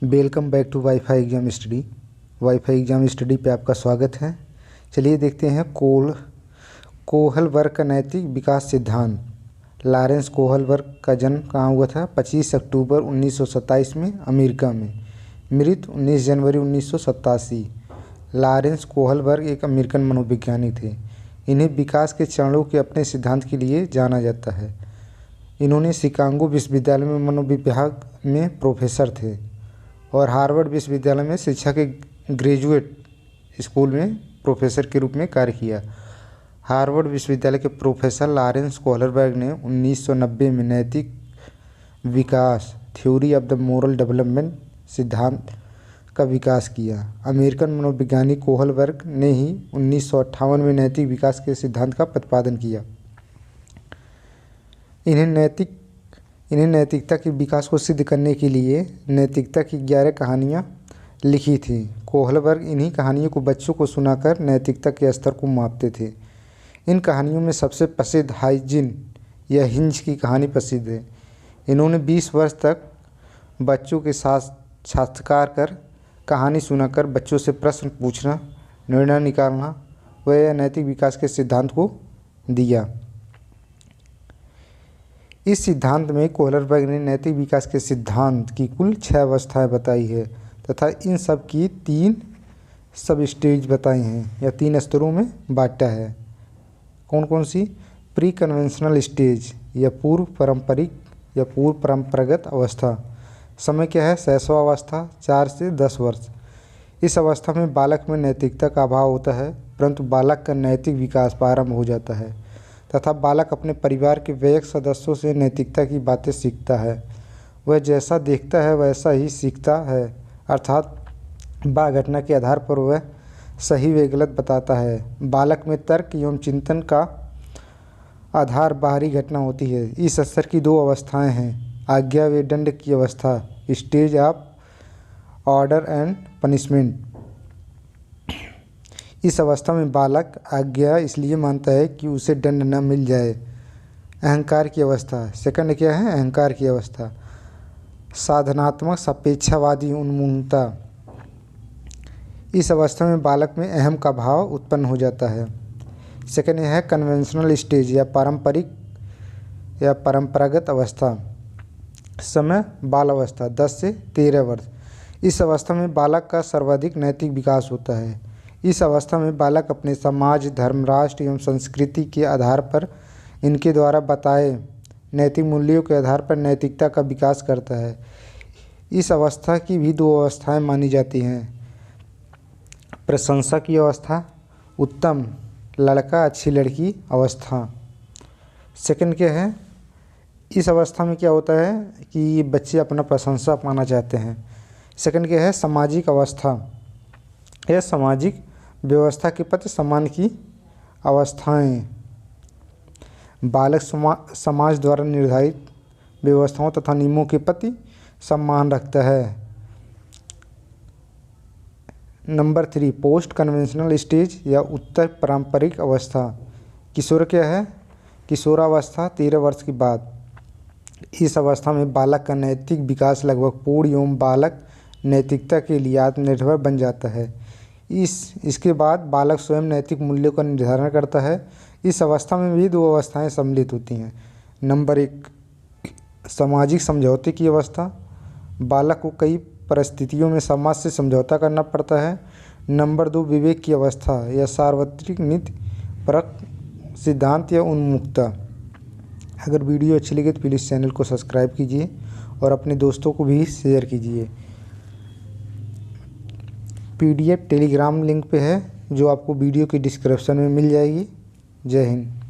Welcome back to WiFi exam study. WiFi exam study पे आपका स्वागत है। चलिए देखते हैं कोहलबर्ग का नैतिक विकास सिद्धांत। लॉरेंस कोहलबर्ग का जन्म कहाँ हुआ था? 25 अक्टूबर 1927 में अमेरिका में। मृत्यु 19 जनवरी 1987। लॉरेंस कोहलबर्ग एक अमेरिकन मनोवैज्ञानिक थे। इन्हें विकास के चरणों के अपने सिद्धांत के लिए जाना जाता है। इन्होंने शिकागो विश्वविद्यालय में मनोविज्ञान में प्रोफेसर थे और हार्वर्ड विश्वविद्यालय में शिक्षा के ग्रेजुएट स्कूल में प्रोफेसर के रूप में कार्य किया। हार्वर्ड विश्वविद्यालय के प्रोफेसर लॉरेंस कोहलबर्ग ने 1990 में नैतिक विकास theory of the moral development सिद्धांत का विकास किया। अमेरिकन मनोवैज्ञानिक कोहलबर्ग ने ही 1958 में नैतिक विकास के सिद्धांत का प्रतिपादन किया। इन्हें नैतिकता के विकास को सिद्ध करने के लिए नैतिकता की 11 कहानियाँ लिखी थी। कोहलबर्ग इन्हीं कहानियों को बच्चों को सुनाकर नैतिकता के स्तर को मापते थे। इन कहानियों में सबसे प्रसिद्ध हाइजीन या हिंज की कहानी प्रसिद्ध है। इन्होंने 20 वर्ष तक बच्चों के साथ साक्षात्कार कर कहानी सुनाकर बच्चों से प्रश्न पूछना, निर्णय निकालना व नैतिक विकास के सिद्धांत को दिया। इस सिद्धांत में कोहलबर्ग ने नैतिक विकास के सिद्धांत की कुल 6 अवस्थाएं बताई है तथा इन सब की 3 सब स्टेज बताई हैं या 3 स्तरों में बांटा है। कौन कौन सी? प्री कन्वेंशनल स्टेज या पूर्व परंपरागत अवस्था। समय क्या है? शैशवावस्था 4 से 10 वर्ष। इस अवस्था में बालक में नैतिकता का अभाव होता है, परंतु बालक का नैतिक विकास प्रारंभ हो जाता है तथा बालक अपने परिवार के वयस्क सदस्यों से नैतिकता की बातें सीखता है। वह जैसा देखता है वैसा ही सीखता है, अर्थात बाह्य घटना के आधार पर वह सही व गलत बताता है। बालक में तर्क एवं चिंतन का आधार बाहरी घटना होती है। इस स्तर की 2 अवस्थाएं हैं, आज्ञा व दंड की अवस्था, stage of order and punishment. इस अवस्था में बालक आज्ञा इसलिए मानता है कि उसे दंड न मिल जाए। अहंकार की अवस्था। सेकंड क्या है? अहंकार की अवस्था। साधनात्मक सापेक्षवादी उन्मुखता। इस अवस्था में बालक में अहम का भाव उत्पन्न हो जाता है। सेकंड है कन्वेंशनल स्टेज या परंपरागत अवस्था। समय बाल अवस्था 10 से 13 वर्ष। इस अवस्था में बालक का सर्वाधिक नैतिक विकास होता है। इस अवस्था में बालक अपने समाज, धर्म, राष्ट्र एवं संस्कृति के आधार पर इनके द्वारा बताए नैतिक मूल्यों के आधार पर नैतिकता का विकास करता है। इस अवस्था की भी 2 अवस्थाएं मानी जाती हैं, प्रशंसा की अवस्था, उत्तम लड़का अच्छी लड़की अवस्था। सेकंड क्या है? इस अवस्था में क्या होता है कि बच्चे अपना प्रशंसा पाना चाहते हैं। सेकंड क्या है? सामाजिक अवस्था। यह सामाजिक व्यवस्था के प्रति सम्मान की अवस्थाएं। बालक समाज द्वारा निर्धारित व्यवस्थाओं तथा नियमों के प्रति सम्मान रखता है। नंबर 3 पोस्ट कन्वेंशनल स्टेज या उत्तर पारंपरिक अवस्था। किशोर क्या है? किशोरावस्था 13 वर्ष के बाद। इस अवस्था में बालक का नैतिक विकास लगभग पूर्ण एवं बालक नैतिकता के लिए आत्मनिर्भर बन जाता है। इसके बाद बालक स्वयं नैतिक मूल्यों का निर्धारण करता है। इस अवस्था में भी 2 अवस्थाएं सम्मिलित होती हैं। नंबर 1 सामाजिक समझौते की अवस्था। बालक को कई परिस्थितियों में समाज से समझौता करना पड़ता है। नंबर 2 विवेक की अवस्था या सार्वत्रिक नीति परक सिद्धांत या उन्मुखता। अगर वीडियो अच्छी लगे तो प्लीज़ चैनल को सब्सक्राइब कीजिए और अपने दोस्तों को भी शेयर कीजिए। PDF टेलीग्राम लिंक पे है जो आपको वीडियो की डिस्क्रिप्शन में मिल जाएगी। जय हिंद।